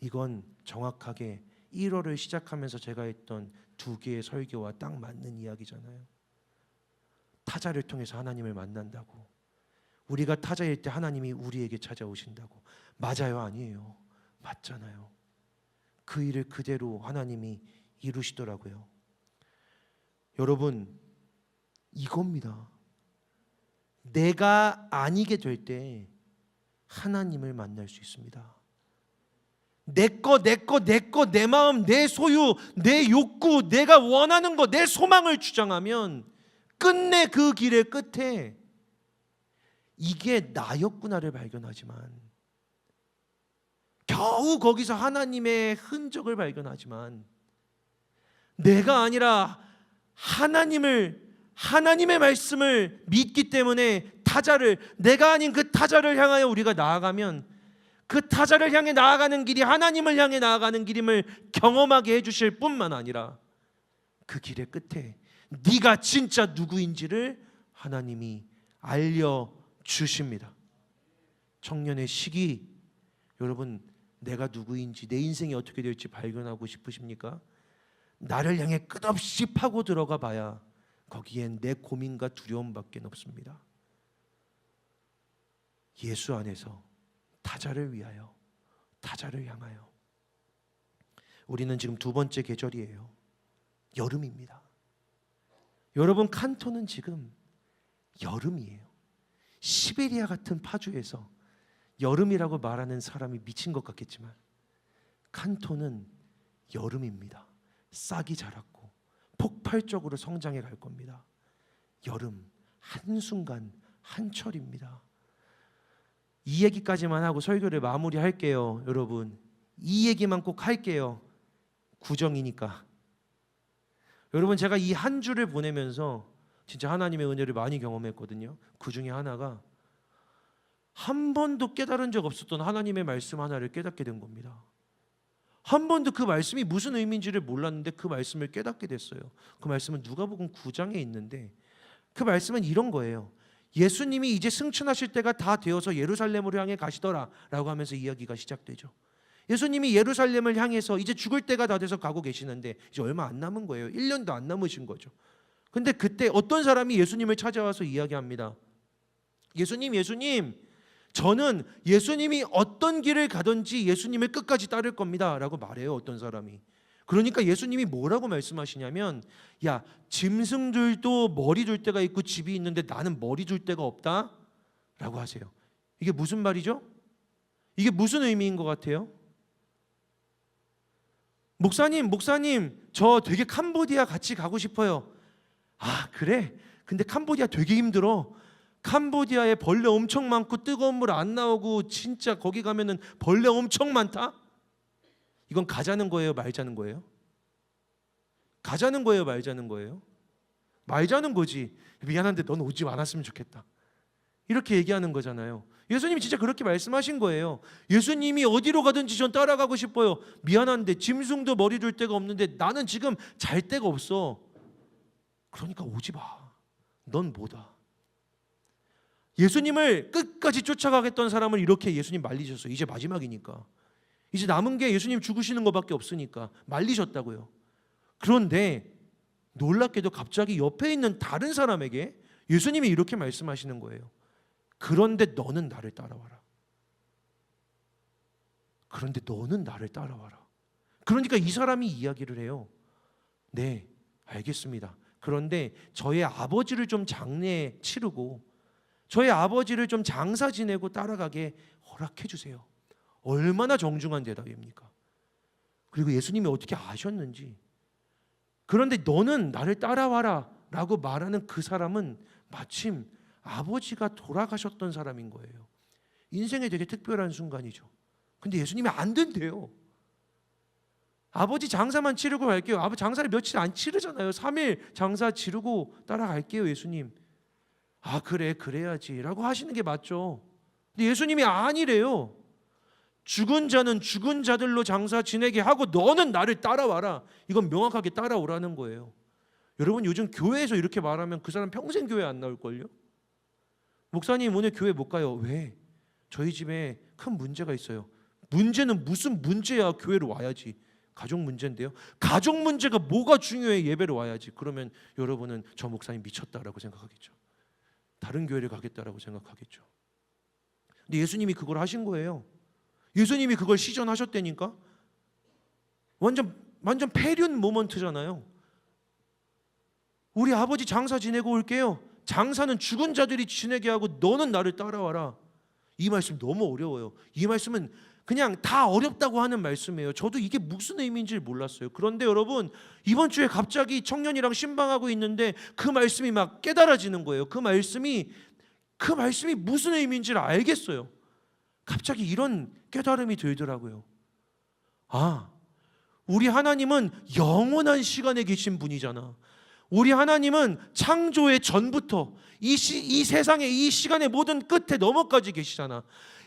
이건 정확하게 1월을 시작하면서 제가 했던 두 개의 설교와 딱 맞는 이야기잖아요. 타자를 통해서 하나님을 만난다고. 우리가 타자일 때 하나님이 우리에게 찾아오신다고. 맞아요? 아니에요? 맞잖아요. 그 일을 그대로 하나님이 이루시더라고요. 여러분, 이겁니다. 내가 아니게 될 때 하나님을 만날 수 있습니다. 내 마음, 내 소유, 내 욕구, 내가 원하는 것, 내 소망을 주장하면 끝내 그 길의 끝에 이게 나였구나를 발견하지만, 겨우 거기서 하나님의 흔적을 발견하지만, 내가 아니라 하나님의 말씀을 믿기 때문에 타자를, 내가 아닌 그 타자를 향하여 우리가 나아가면 그 타자를 향해 나아가는 길이 하나님을 향해 나아가는 길임을 경험하게 해주실 뿐만 아니라 그 길의 끝에 네가 진짜 누구인지를 하나님이 알려주십니다. 청년의 시기, 여러분, 내가 누구인지, 내 인생이 어떻게 될지 발견하고 싶으십니까? 나를 향해 끝없이 파고 들어가 봐야 거기엔 내 고민과 두려움밖에 없습니다. 예수 안에서 타자를 위하여, 타자를 향하여. 우리는 지금 두 번째 계절이에요. 여름입니다. 여러분, 칸토는 지금 여름이에요. 시베리아 같은 파주에서 여름이라고 말하는 사람이 미친 것 같겠지만 칸토는 여름입니다. 싹이 자랐고 폭발적으로 성장해 갈 겁니다. 여름, 한순간 한철입니다. 이 얘기까지만 하고 설교를 마무리할게요. 여러분, 이 얘기만 꼭 할게요. 구정이니까. 여러분, 제가 이 한 주를 보내면서 진짜 하나님의 은혜를 많이 경험했거든요. 그 중에 하나가 한 번도 깨달은 적 없었던 하나님의 말씀 하나를 깨닫게 된 겁니다. 한 번도 그 말씀이 무슨 의미인지를 몰랐는데 그 말씀을 깨닫게 됐어요. 그 말씀은 누가복음 9장에 있는데, 그 말씀은 이런 거예요. 예수님이 이제 승천하실 때가 다 되어서 예루살렘으로 향해 가시더라 라고 하면서 이야기가 시작되죠. 예수님이 예루살렘을 향해서 이제 죽을 때가 다 돼서 가고 계시는데 이제 얼마 안 남은 거예요. 1년도 안 남으신 거죠. 근데 그때 어떤 사람이 예수님을 찾아와서 이야기합니다. 예수님, 저는 예수님이 어떤 길을 가든지 예수님을 끝까지 따를 겁니다 라고 말해요. 어떤 사람이. 그러니까 예수님이 뭐라고 말씀하시냐면, 야, 짐승들도 머리 둘 데가 있고 집이 있는데 나는 머리 둘 데가 없다 라고 하세요. 이게 무슨 말이죠? 이게 무슨 의미인 것 같아요? 목사님, 저 되게 캄보디아 같이 가고 싶어요. 아, 그래? 근데 캄보디아 되게 힘들어. 캄보디아에 벌레 엄청 많고 뜨거운 물 안 나오고 진짜 거기 가면은 벌레 엄청 많다? 이건 가자는 거예요, 말자는 거예요? 가자는 거예요, 말자는 거예요? 말자는 거지. 미안한데 넌 오지 않았으면 좋겠다. 이렇게 얘기하는 거잖아요. 예수님이 진짜 그렇게 말씀하신 거예요. 예수님이 어디로 가든지 전 따라가고 싶어요. 미안한데 짐승도 머리 둘 데가 없는데 나는 지금 잘 데가 없어. 그러니까 오지 마. 넌 뭐다. 예수님을 끝까지 쫓아가겠던 사람을 이렇게 예수님 말리셨어요. 이제 마지막이니까. 이제 남은 게 예수님 죽으시는 것밖에 없으니까 말리셨다고요. 그런데 놀랍게도 갑자기 옆에 있는 다른 사람에게 예수님이 이렇게 말씀하시는 거예요. 그런데 너는 나를 따라와라. 그런데 너는 나를 따라와라. 그러니까 이 사람이 이야기를 해요. 네, 알겠습니다. 그런데 저의 아버지를 좀 장례 치르고 저의 아버지를 좀 장사 지내고 따라가게 허락해 주세요. 얼마나 정중한 대답입니까? 그리고 예수님이 어떻게 아셨는지. 그런데 너는 나를 따라와라 라고 말하는 그 사람은 마침 아버지가 돌아가셨던 사람인 거예요. 인생에 되게 특별한 순간이죠. 근데 예수님이 안 된대요. 아버지 장사만 치르고 갈게요. 아버지 장사를 며칠 안 치르잖아요. 3일 장사 치르고 따라갈게요, 예수님. 아, 그래, 그래야지 라고 하시는 게 맞죠. 근데 예수님이 아니래요. 죽은 자는 죽은 자들로 장사 지내게 하고 너는 나를 따라와라. 이건 명확하게 따라오라는 거예요. 여러분, 요즘 교회에서 이렇게 말하면 그 사람 평생 교회 안 나올걸요? 목사님, 오늘 교회 못 가요. 왜? 저희 집에 큰 문제가 있어요. 문제는 무슨 문제야? 교회로 와야지. 가족 문제인데요. 가족 문제가 뭐가 중요해? 예배로 와야지. 그러면 여러분은 저 목사님 미쳤다라고 생각하겠죠. 다른 교회를 가겠다라고 생각하겠죠. 근데 예수님이 그걸 하신 거예요. 예수님이 그걸 시전하셨다니까. 완전 패륜 모먼트잖아요. 우리 아버지 장사 지내고 올게요. 장사는 죽은 자들이 지내게 하고 너는 나를 따라와라. 이 말씀 너무 어려워요. 이 말씀은 그냥 다 어렵다고 하는 말씀이에요. 저도 이게 무슨 의미인지 몰랐어요. 그런데 여러분, 이번 주에 갑자기 청년이랑 신방하고 있는데 그 말씀이 막 깨달아지는 거예요. 그 말씀이 무슨 의미인지를 알겠어요. 갑자기 이런 깨달음이 들더라고요. 아, 우리 하나님은 영원한 시간에 계신 분이잖아. 우리 하나님은 창조의 전부터 이 세상의 이 시간의 모든 끝에 너머까지 계시잖아.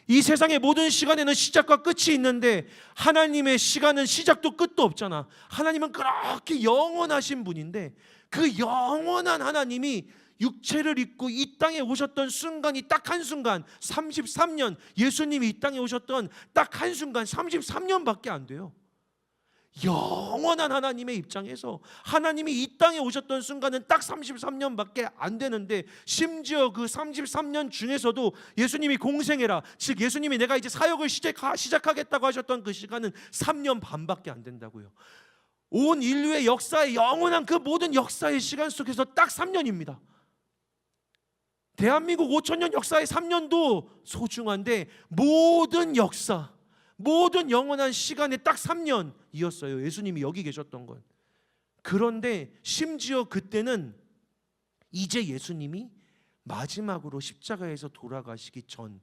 이 세상의 모든 시간에는 시작과 끝이 있는데 하나님의 시간은 시작도 끝도 없잖아. 하나님은 그렇게 영원하신 분인데 그 영원한 하나님이 육체를 입고 이 땅에 오셨던 순간이 딱 한 순간 33년, 예수님이 이 땅에 오셨던 딱 한 순간 33년밖에 안 돼요. 영원한 하나님의 입장에서 하나님이 이 땅에 오셨던 순간은 딱 33년밖에 안 되는데, 심지어 그 33년 중에서도 예수님이 공생애라, 즉 예수님이 내가 이제 사역을 시작하겠다고 하셨던 그 시간은 3년 반밖에 안 된다고요. 온 인류의 역사의 영원한 그 모든 역사의 시간 속에서 딱 3년입니다. 대한민국 5,000년 역사의 3년도 소중한데 모든 역사, 모든 영원한 시간에 딱 3년이었어요. 예수님이 여기 계셨던 건. 그런데 심지어 그때는 이제 예수님이 마지막으로 십자가에서 돌아가시기 전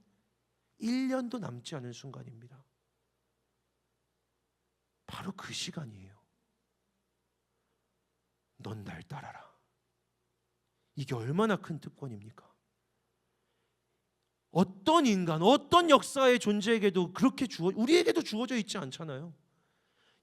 1년도 남지 않은 순간입니다. 바로 그 시간이에요. 넌 날 따라라. 이게 얼마나 큰 특권입니까? 어떤 인간, 어떤 역사의 존재에게도 그렇게 우리에게도 주어져 있지 않잖아요.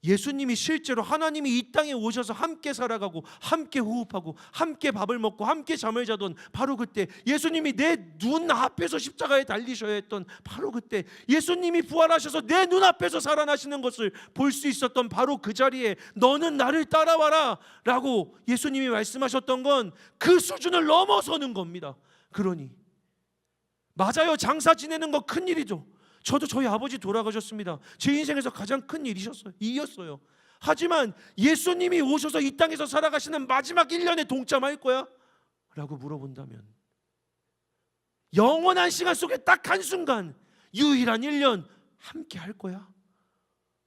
예수님이 실제로 하나님이 이 땅에 오셔서 함께 살아가고 함께 호흡하고 함께 밥을 먹고 함께 잠을 자던 바로 그때, 예수님이 내 눈앞에서 십자가에 달리셔야 했던 바로 그때, 예수님이 부활하셔서 내 눈앞에서 살아나시는 것을 볼 수 있었던 바로 그 자리에 너는 나를 따라와라 라고 예수님이 말씀하셨던 건 그 수준을 넘어서는 겁니다. 그러니 맞아요, 장사 지내는 거 큰일이죠. 저도 저희 아버지 돌아가셨습니다. 제 인생에서 가장 큰 일이었어요. 하지만 예수님이 오셔서 이 땅에서 살아가시는 마지막 1년에 동참할 거야? 라고 물어본다면, 영원한 시간 속에 딱 한순간 유일한 1년 함께 할 거야?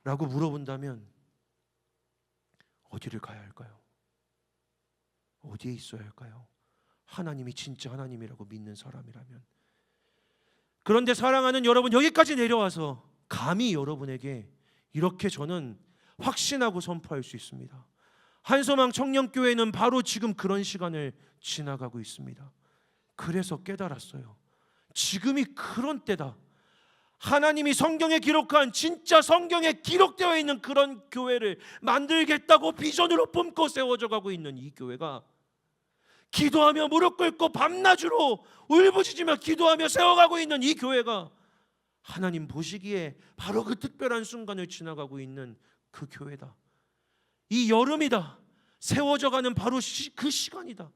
라고 물어본다면 어디를 가야 할까요? 어디에 있어야 할까요? 하나님이 진짜 하나님이라고 믿는 사람이라면. 그런데 사랑하는 여러분, 여기까지 내려와서 감히 여러분에게 이렇게 저는 확신하고 선포할 수 있습니다. 한소망 청년교회는 바로 지금 그런 시간을 지나가고 있습니다. 그래서 깨달았어요. 지금이 그런 때다. 하나님이 성경에 기록한, 진짜 성경에 기록되어 있는 그런 교회를 만들겠다고 비전으로 품고 세워져 가고 있는 이 교회가, 기도하며 무릎 꿇고 밤낮으로 울부짖으며 기도하며 세워가고 있는 이 교회가 하나님 보시기에 바로 그 특별한 순간을 지나가고 있는 그 교회다. 이 여름이다. 세워져가는 바로 그 시간이다.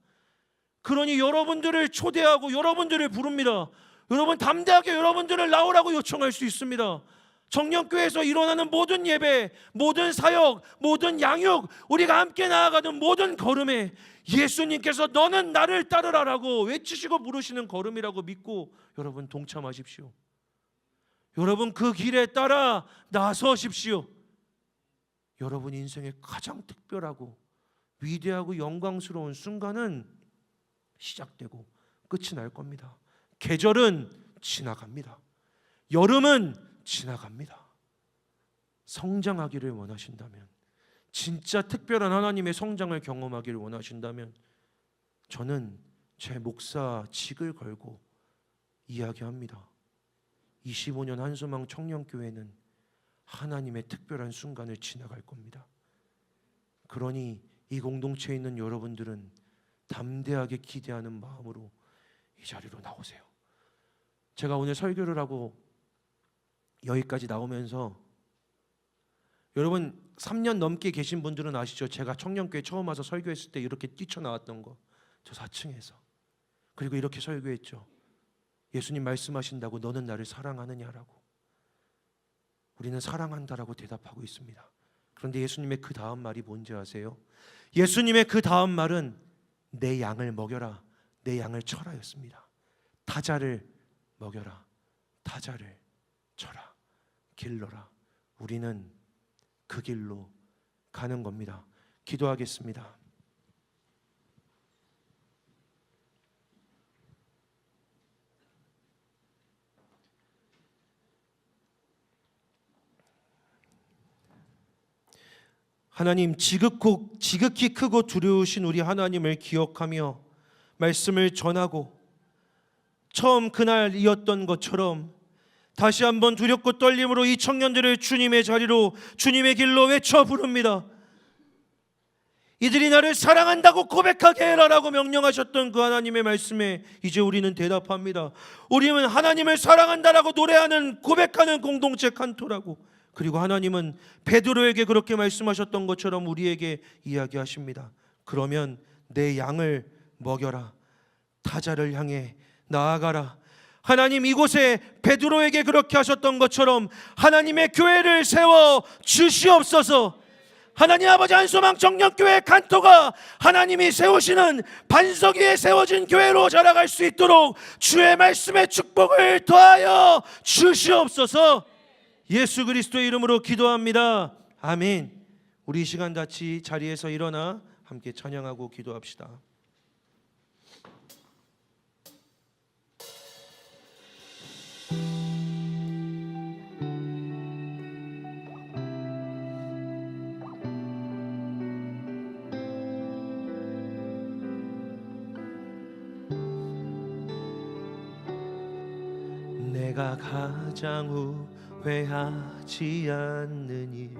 그러니 여러분들을 초대하고 여러분들을 부릅니다. 여러분 담대하게 여러분들을 나오라고 요청할 수 있습니다. 청년교회에서 일어나는 모든 예배, 모든 사역, 모든 양육, 우리가 함께 나아가는 모든 걸음에 예수님께서 너는 나를 따르라라고 외치시고 부르시는 걸음이라고 믿고 여러분 동참하십시오. 여러분 그 길에 따라 나서십시오. 여러분 인생의 가장 특별하고 위대하고 영광스러운 순간은 시작되고 끝이 날 겁니다. 계절은 지나갑니다. 여름은 지나갑니다. 성장하기를 원하신다면, 진짜 특별한 하나님의 성장을 경험하기를 원하신다면, 저는 제 목사직을 걸고 이야기합니다. 25년 한소망 청년교회는 하나님의 특별한 순간을 지나갈 겁니다. 그러니 이 공동체에 있는 여러분들은 담대하게 기대하는 마음으로 이 자리로 나오세요. 제가 오늘 설교를 하고 여기까지 나오면서, 여러분 3년 넘게 계신 분들은 아시죠? 제가 청년교회 처음 와서 설교했을 때 이렇게 뛰쳐나왔던 거, 저 4층에서. 그리고 이렇게 설교했죠. 예수님 말씀하신다고 너는 나를 사랑하느냐라고. 우리는 사랑한다라고 대답하고 있습니다. 그런데 예수님의 그 다음 말이 뭔지 아세요? 예수님의 그 다음 말은 내 양을 먹여라, 내 양을 쳐라였습니다. 타자를 먹여라, 타자를 쳐라, 길러라. 우리는 그 길로 가는 겁니다. 기도하겠습니다. 하나님, 지극히 크고 두려우신 우리 하나님을 기억하며 말씀을 전하고 처음 그날이었던 것처럼 다시 한번 두렵고 떨림으로 이 청년들을 주님의 자리로, 주님의 길로 외쳐 부릅니다. 이들이 나를 사랑한다고 고백하게 해라라고 명령하셨던 그 하나님의 말씀에 이제 우리는 대답합니다. 우리는 하나님을 사랑한다라고 노래하는, 고백하는 공동체 칸토라고. 그리고 하나님은 베드로에게 그렇게 말씀하셨던 것처럼 우리에게 이야기하십니다. 그러면 내 양을 먹여라, 타자를 향해 나아가라. 하나님 이곳에 베드로에게 그렇게 하셨던 것처럼 하나님의 교회를 세워 주시옵소서. 하나님 아버지, 한소망 청년교회 칸토가 하나님이 세우시는 반석 위에 세워진 교회로 자라갈 수 있도록 주의 말씀의 축복을 더하여 주시옵소서. 예수 그리스도의 이름으로 기도합니다. 아멘. 우리 이 시간 같이 자리에서 일어나 함께 찬양하고 기도합시다. 내가 가장 후회하지 않는 일,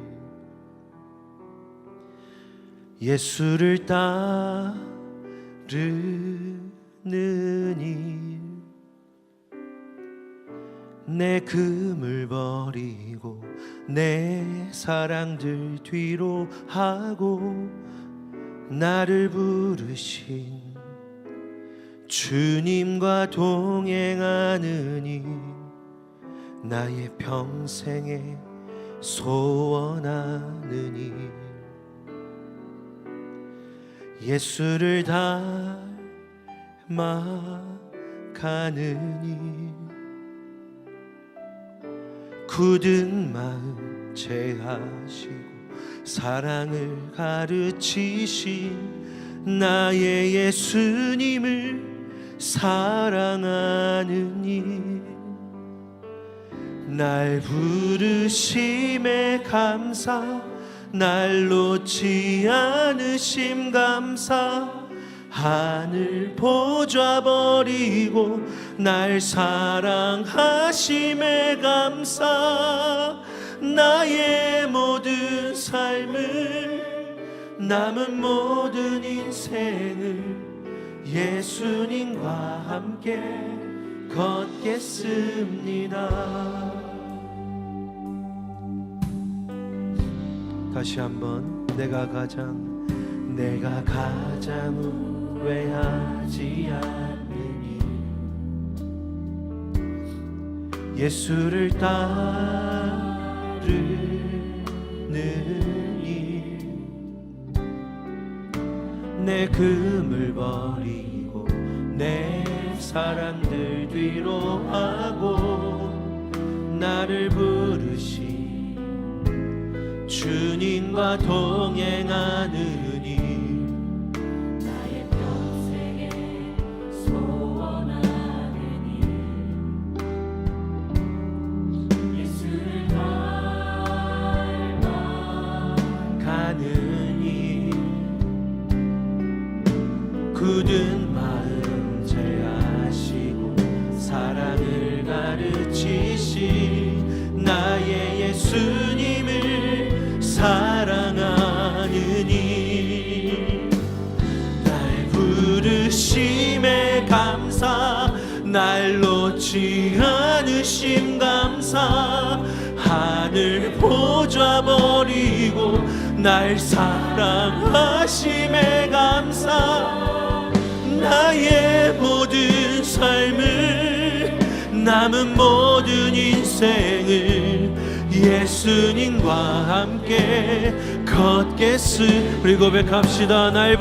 예수를 따르니 내 금을 버리고 내 사랑들 뒤로 하고 나를 부르신 주님과 동행하느니 나의 평생에 소원하느니 예수를 닮아가느니 굳은 마음 제하시고 사랑을 가르치신 나의 예수님을 사랑하느니 날 부르심에 감사 날 놓지 않으심 감사 하늘 보좌 버리고 날 사랑하심에 감사 나의 모든 삶을 남은 모든 인생을 예수님과 함께 걷겠습니다. 다시 한번 내가 가장 후회하지 않느니 예수를 따르느니 내 금을 버리고 내 사랑들 뒤로 하고 나를 부르신 주님과 동행하느니 나의 평생에 소원하느니 예수를 닮아가느니 굳은 마음 제하시고 사랑을 가르치신 나의 예수님을 사랑하느니 날 부르심에 감사 날 놓지 않으심 감사 하늘 보좌 버리고 날 사랑하심에 감사 나의 모든 삶을 남은 모든 인생을 예수님과 함께 걷겠으리 고백합시다. 날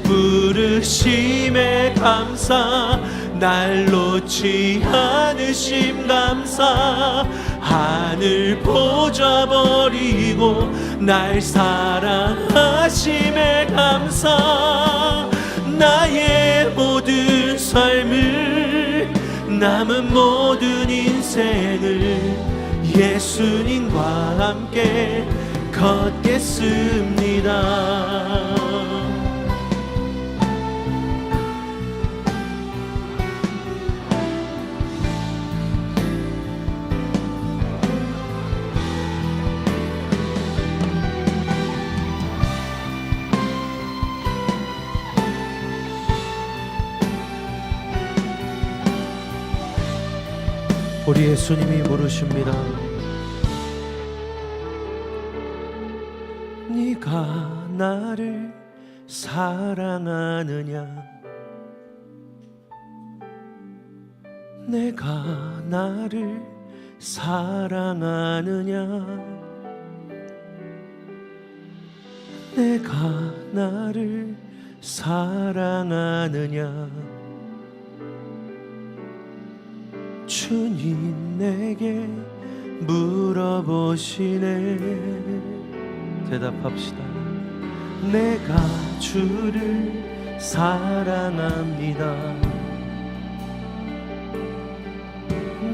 부르심에 감사 날 놓지 않으심 감사 하늘 보좌 버리고 날 사랑하심에 감사 나의 모든 삶을 남은 모든 인생을 예수님과 함께 걷겠습니다. 우리 예수님이 물으십니다. 네가 나를 사랑하느냐? 내가 나를 사랑하느냐? 내가 나를 사랑하느냐? 주님 내게 물어보시네. 대답합시다. 내가 주를 사랑합니다.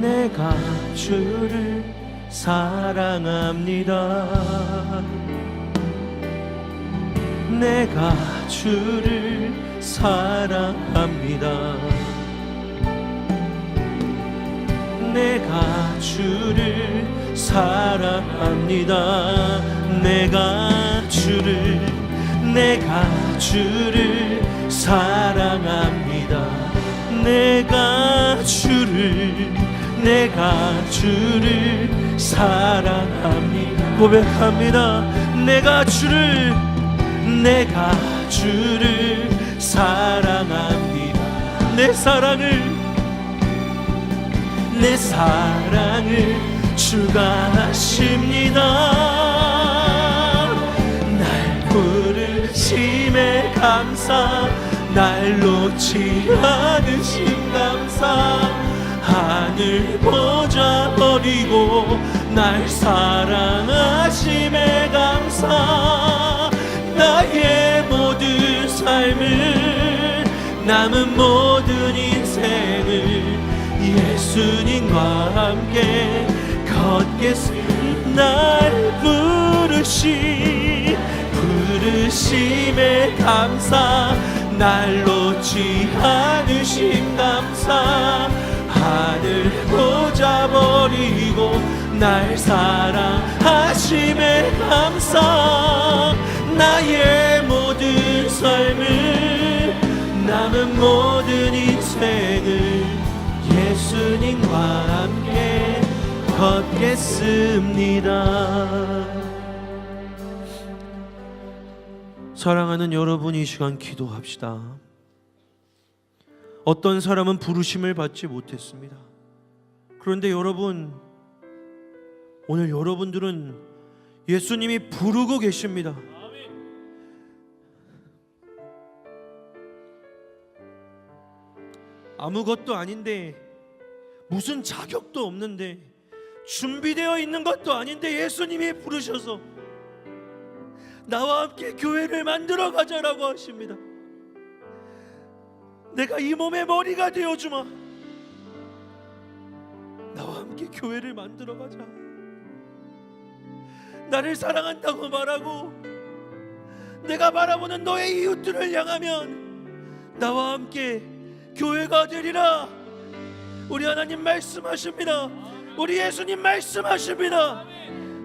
내가 주를 사랑합니다. 내가 주를 사랑합니다. 내가 주를 사랑합니다. 내가 주를 사랑합니다. 내가 주를 사랑합니다. 고백합니다. 내가 주를 사랑합니다. 내 사랑을 주가 하십니다. 날 부르심에 감사, 날 놓지 않으심 감사, 하늘 보좌 버리고 날 사랑하심에 감사. 나의 모든 삶을, 남은 모든 인생을 예수님과 함께 걷겠습니다. 날 부르심에 감사, 날 놓지 않으심 감사, 하늘 보좌 버리고 날 사랑하심에 감사. 나의 모든 삶을, 남은 모든 인생을 예수님과 함께 걷겠습니다. 사랑하는 여러분, 이 시간 기도합시다. 어떤 사람은 부르심을 받지 못했습니다. 그런데 여러분, 오늘 여러분들은 예수님이 부르고 계십니다. 아무것도 아닌데, 무슨 자격도 없는데, 준비되어 있는 것도 아닌데 예수님이 부르셔서 나와 함께 교회를 만들어 가자라고 하십니다. 내가 이 몸의 머리가 되어주마. 나와 함께 교회를 만들어 가자. 나를 사랑한다고 말하고 내가 바라보는 너의 이웃들을 향하면 나와 함께 교회가 되리라. 우리 하나님 말씀하십니다. 우리 예수님 말씀하십니다.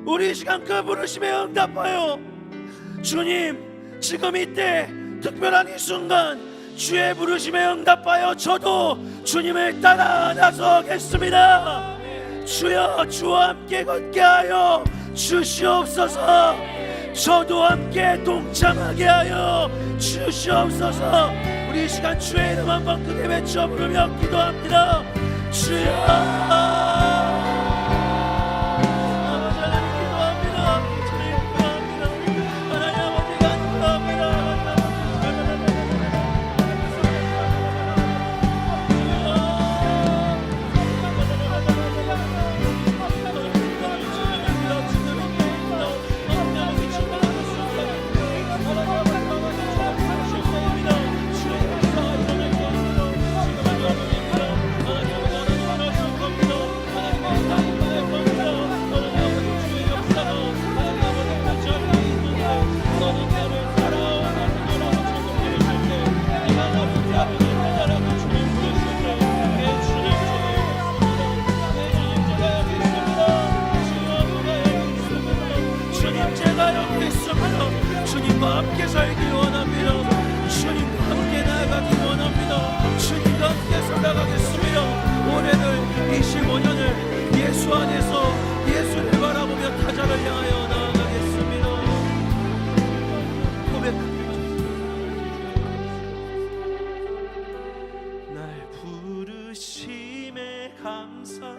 우리 이 시간 그 부르심에 응답하여 주님, 지금 이때 특별한 이 순간 주의 부르심에 응답하여 저도 주님을 따라 나서겠습니다. 주여, 주와 함께 걷게 하여 주시옵소서. 저도 함께 동참하게 하여 주시옵소서. 우리 이 시간 주의 이름 한번 크게 외쳐 부르며 기도합니다. 주여, 주님과 함께 살기 원합니다. 주님과 함께 나아가기 원합니다. 주님과 함께 살아가겠습니다. 올해를 25년을 예수 안에서 예수를 바라보며 타자를 향하여 나아가겠습니다. 고백합니다. 날 부르심에 감사,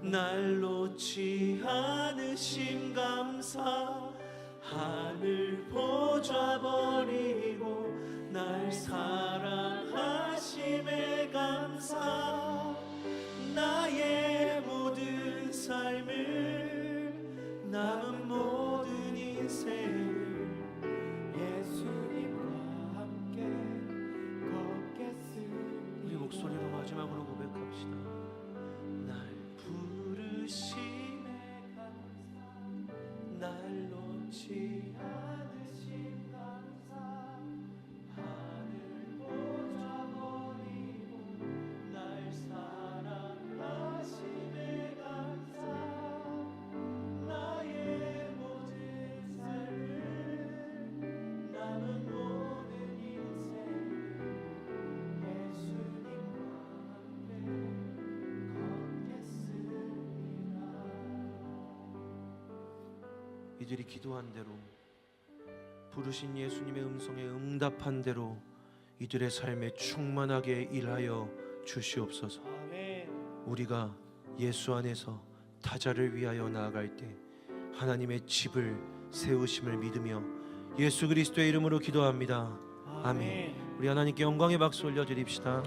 날 놓지 않으심 감사, 하늘 보좌 버리고 날 사랑하심에 감사. 나의 모든 삶을, 남은 모든 인생을 예수님과 함께 걷겠습니다. 우리 목소리로 마지막으로 고백합시다. 날 부르심에 감사, 날 놓지 않으심 감사, 하늘 보좌 버리고 날 사랑하심에 감사. 나의 이들이 기도한 대로 부르신 예수님의 음성에 응답한 대로 이들의 삶에 충만하게 일하여 주시옵소서. 아멘. 우리가 예수 안에서 타자를 위하여 나아갈 때 하나님의 집을 세우심을 믿으며 예수 그리스도의 이름으로 기도합니다. 아멘. 우리 하나님께 영광의 박수 올려드립시다.